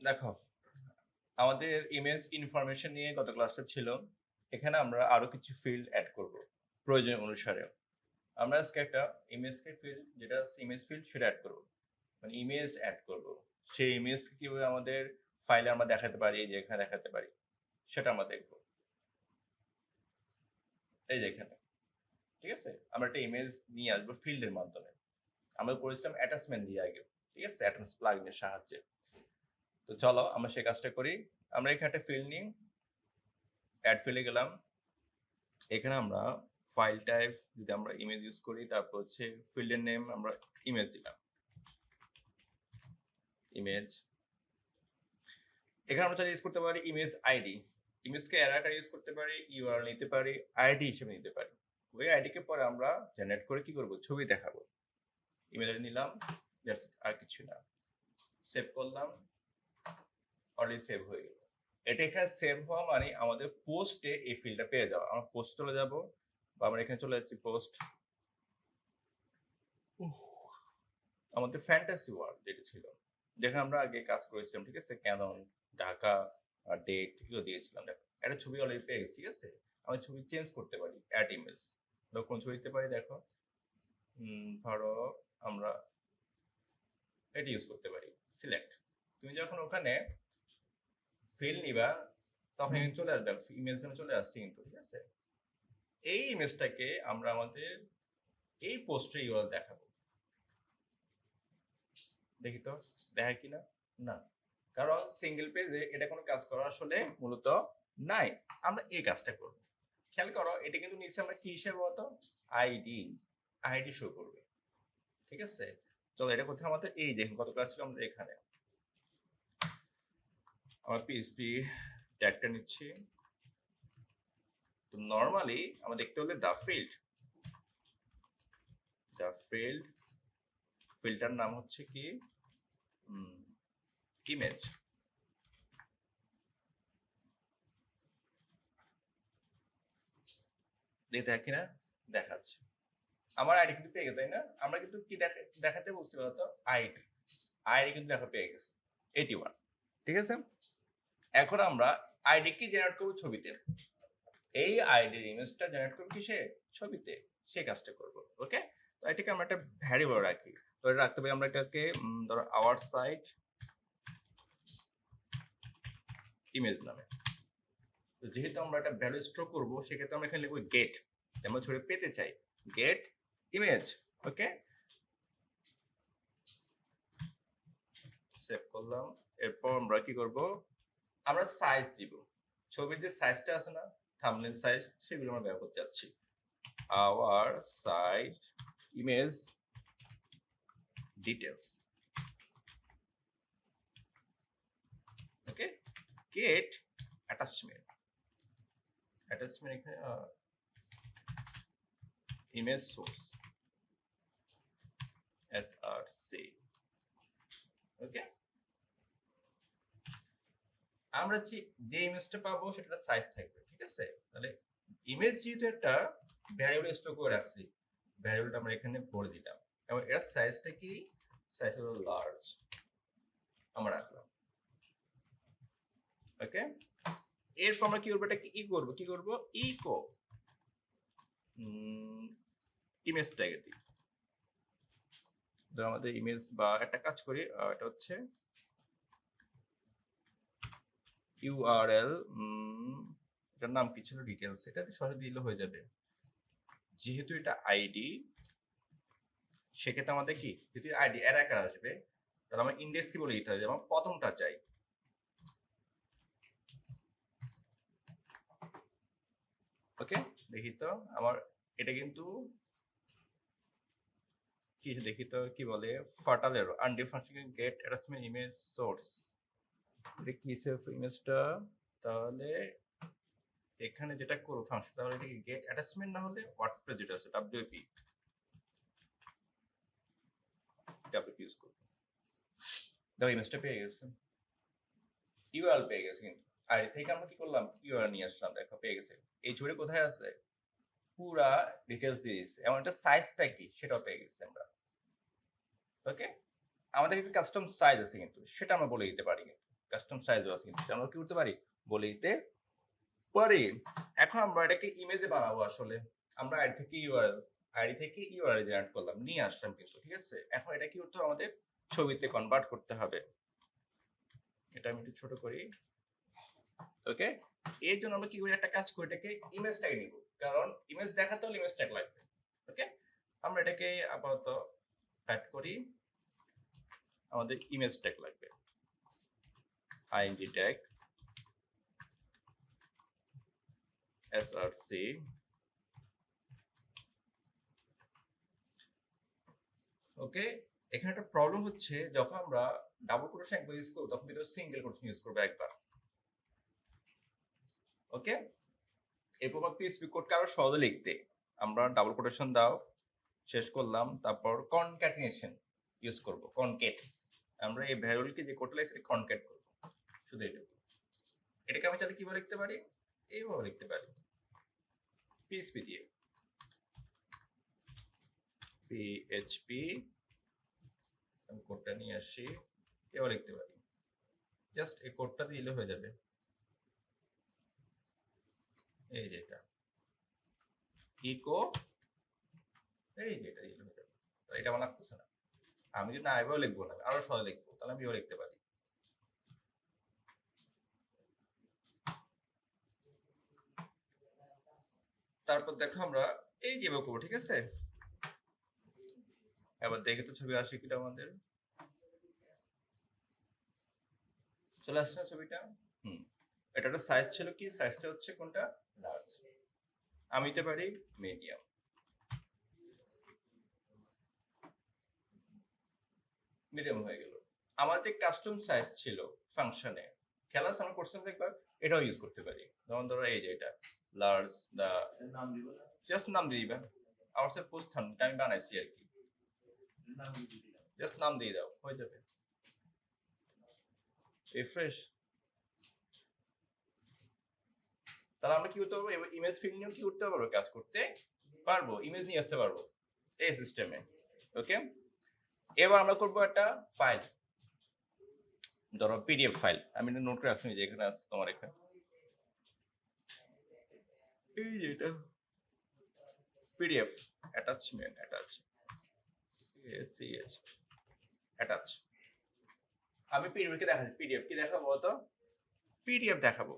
দেখো, আমাদের image information নিয়ে গত ক্লাসটা ছিল। এখানে আমরা আরো কিছু ফিল্ড অ্যাড করব প্রয়োজন অনুসারে। আমরা আজকে একটা ইমেজকে ফিল্ড, যেটা ইমেজ ফিল্ড, সেটা অ্যাড করব। মানে ইমেজ অ্যাড করব, সেই ইমেজ কিভাবে আমাদের ফাইলে আমরা দেখাতে পারি, এই যে এখানে দেখাতে পারি, সেটা আমরা দেখব। এই যে এখানে, ঠিক আছে, আমরা একটা ইমেজ নিয়ে আসবো ফিল্ডের মাধ্যমে। আমরা করেছিলাম অ্যাটাচমেন্ট দিয়ে আগে, ঠিক আছে, অ্যাটাচ প্লাগইনের সাহায্যে। তো চলো আমরা সেই কাজটা করি। আমরা এখানে একটা ফিল্ড নিই, অ্যাড ফিল্ডে গেলাম। এখানে আমরা ফাইল টাইপ যদি আমরা ইমেজ ইউজ করি, তারপর হচ্ছে ফিল্ডের নেম আমরা ইমেজ দিলাম, ইমেজ। এখানে আমরা চাইলে ইউজ করতে পারি ইমেজ আইডি। ইমেজকে অ্যারে ইউজ করতে পারি, ইউআরএল নিতে পারি, আইডি হিসেবে নিতে পারি। ওই আইডিকে পরে আমরা জেনারেট করে কি করব, ছবি দেখাবো। ইমেজ আইডি নিলাম, আর কিছু না। সেভ করলাম, অলরেডি সেভ হয়ে গেল। এটা এখানে সেভ হওয়া মানে আমাদের পোস্টে এই ফিল্ডটা পেয়ে যাওয়া। আমরা পোস্ট চলে যাব, বা আমরা এখানে চলে যাচ্ছি পোস্ট, আমাদের ফ্যান্টাসি ওয়ার্ল্ড যেটা ছিল, যেখানে আমরা আগে কাজ করেছিলাম, ঠিক আছে, ক্যানন, ঢাকা, ডেট, এগুলো দিয়েছিলাম। দেখো একটা ছবি অলরেডি পেয়ে গেছি, ঠিক আছে। আমি ছবি চেঞ্জ করতে পারি, অ্যাড ইমেজ। কোন ছবি দিতে পারি, দেখো, ধরো আমরা এটা ইউজ করতে পারি, সিলেক্ট। তুমি যখন ওখানে ফিল নিবা, তখন কিন্তু চলে আসবে, ইমেজ নামে চলে আসছে কিন্তু, ঠিক আছে। এই ইমেজটাকে আমরা আমাদের এই পোস্টে ইউআরএল দেখাবো। দেখি তো দেখা কিনা, না, কারণ সিঙ্গেল পেজে এটা কোনো কাজ করা আসলে মূলত নাই। আমরা এই কাজটা করব। খেয়াল করো, এটা কিন্তু নিচে আমরা কি হিসেবে বলতো, আইডি, আইডি শো করবে, ঠিক আছে। চলো এটা কোথায়, আমাদের এই যে কত কাজ ছিল, আমরা এখানে আমার পিএইচপি ট্যাগটা নিচ্ছি। তো নর্মালি আমরা দেখতে হলে দ্য ফিল্ড, ফিল্টার নাম হচ্ছে কি, ইমেজ। দেখতে দেখি না, দেখাচ্ছে আমার আইডি কিন্তু পেয়ে গেছে, তাই না। আমরা কিন্তু কি দেখাতে বলছি বলতো, আইডি। আইডি কিন্তু দেখা পেয়ে গেছে 81, ঠিক আছে। এখন আমরা আইডি কি জেনারেট করবো, ছবিতে। এই আইডির ইমেজটা জেনারেট করবো কিসে, ছবিতে। সে কাজটা করবো, ওকে। তো এটাকে আমরা একটা ভ্যারিয়েবল রাখি। তো এটা রাখতে পারি আমরা এটাকে, ধরো আওয়ার সাইট ইমেজ নামে। তো যেহেতু আমরা একটা ভ্যালু স্টোর করবো, সেক্ষেত্রে আমরা এখানে লিখবো গেট, আমরা ছবি পেতে চাই, গেট ইমেজ, ওকে। সেভ করলাম। এরপর আমরা কি করব, আমরা সাইজ দিব। ছবির যে সাইজটা আছে না, থাম্বনেল সাইজ, সেগুলো আমরা ব্যবহার করতে যাচ্ছি। আওয়ার সাইজ ইমেজ ডিটেলস, ওকে। গেট অ্যাটাচমেন্ট, অ্যাটাচমেন্ট এখানে ইমেজ সোর্স, এসআরসি, ওকে। আমরা যে ইমেজটা পাবো সেটা সাইজ থাকবে, ঠিক আছে। তাহলে ইমেজ যেহেতু একটা ভ্যারিয়েবল স্টোর করে রাখছি, ভ্যারিয়েবলটা আমরা এখানে ভরে দিলাম, এবং এর সাইজটা কি, সাইজ হলো লার্জ, আমরা রাখলাম, ওকে। এরপর আমরা কি করবো, এটা কি করবো, ইকো ইমেজ ট্যাগে দিই। ধরো আমাদের ইমেজ, বা একটা কাজ করি, এটা হচ্ছে ইউআরএল, এটার নাম কি ছিল, ডিটেলস, এটা সরাসরি দিলে হয়ে যাবে। যেহেতু এটা আইডি, সেক্ষেত্রে আমাদের কি, যদি আইডি এর আকার আসবে, তাহলে আমার ইন্ডেক্স কি বলে দিতে হবে, যেমন প্রথমটা চাই, ওকে। দেখি তো আমার এটা কিন্তু কি, দেখি তো কি বলে, ফাটালের undifferentiated gate attachment image source, এটা কি সেলফ ইমেজটা। তাহলে এখানে যেটা করবো ফাংশন, তাহলে এটা কি গেট অ্যাটাচমেন্ট, না হলে ওয়ার্ডপ্রেস যেটা আছে ডাব্লিউপি, ডাব্লিউপি ইউজ করবো। দেখো ইমেজটা পেয়ে গেছে, ইউআরএল পেয়ে গেছে, কিন্তু আর এ থেকে আমরা কি করলাম, ইউআরএল নিয়ে আসলাম, দেখো পেয়ে গেছে। এই ছবি কোথায় আছে, পুরা ডিটেলস দিয়ে দিচ্ছে, এবং এটা সাইজটা কি সেটাও পেয়ে গেছি আমরা, ওকে। আমাদের একটা কাস্টম সাইজ আছে কিন্তু, সেটা আমরা বলে দিতে পারি কিন্তু, কাস্টম সাইজও আছে, কিন্তু আমরা কি করতে পারি, বলে দিতে পারি। এখন আমরা এটাকে ইমেজে বানাবো। আসলে আমরা আইডি থেকে ইউআরএল জেনারেট করলাম, নিয়ে আসলাম কিন্তু, ঠিক আছে। এখন এটা কি করতে হবে, আমাদের ছবিতে কনভার্ট করতে হবে। এটা আমি একটু ছোট করি। ওকে, এর জন্য আমরা কি করি, একটা কাজ করি, এটাকে ইমেজ ট্যাগ নিব, কারণ ইমেজ দেখাতে হলে ইমেজ ট্যাগ লাগবে। ওকে, আমরা এটাকে আপাতত অ্যাড করি, আমাদের ইমেজ ট্যাগ লাগবে, আইএনজি ট্যাগ এসআরসি। ওকে, এখানে একটা প্রবলেম হচ্ছে, যখন আমরা ডাবল কোটেশন একবার ইউজ করবো, তখন ভিতরে সিঙ্গেল কোটেশন ইউজ করবো একবার। ওকে, এরপর আমরা পিএইচপি কোড আরো সহজে লিখতে আমরা ডাবল কোটেশন দাও শেষ করলাম, তারপর কনক্যাটিনেশন ইউজ করব, কনকেট। আমরা এই ভ্যারিয়েবলকে যে কোডটা লিখছি কনকেট করব, শুধু এটুকু। এটাকে আমি চাইলে কিভাবে লিখতে পারি, এইভাবে লিখতে পারি, পিএইচপি দিয়ে, পিএইচপি আমি কোডটা নিয়ে আসি, এভাবে লিখতে পারি। জাস্ট এই কোডটা দিলে হয়ে যাবে, এই যে এটা ইকো, এই যে এটা দিলে হয়ে যাবে। এটা আমার লাগতেছে না, আমি যদি না এভাবে লিখবো না, আরো সহজ লিখবো, তাহলে আমি এভাবে লিখতে পারি। তারপর দেখো আমরা এই যে এভাবে করবো, ঠিক আছে। এবার দেখে তো ছবি আসে কিটা, আমাদের চলে আসছে না ছবিটা। এটা একটা সাইজ ছিল, কি সাইজটা হচ্ছে কোনটা, লার্জ। আমি দিতে পারি মিডিয়াম, মিডিয়াম হয়ে গেল। আমার যে কাস্টম সাইজ ছিল ফাংশনে, খেলা আমরা করছিলাম একবার, এটাও ইউজ করতে পারি। যেমন ধরো এই যে এটা লার্জ, দা জাস্ট নাম দিয়ে দিবা, আমার সাথে পোস্ট আমি বানাইছি আর কি, জাস্ট নাম দিয়ে দাও, হয়ে যাবে। রিফ্রেশ, তাহলে আমরা কি করতে পারবো, ইমেজ ফিল্ড নিয়েও কি করতে পারবো, কাজ করতে পারবো, ইমেজ নিয়ে আসতে পারবো এই সিস্টেমে। ওকে, এবার আমরা করবো একটা ফাইল, ধরো পিডিএফ ফাইল, আমি এটা নোট করে আসছি, যে এখানে আছে তোমার, এখানে এই যে এটা পিডিএফ অ্যাটাচমেন্ট, অ্যাটাচ। আমি পিডিএফ কে দেখাচ্ছি, পিডিএফ কি দেখাবো, তো পিডিএফ দেখাবো।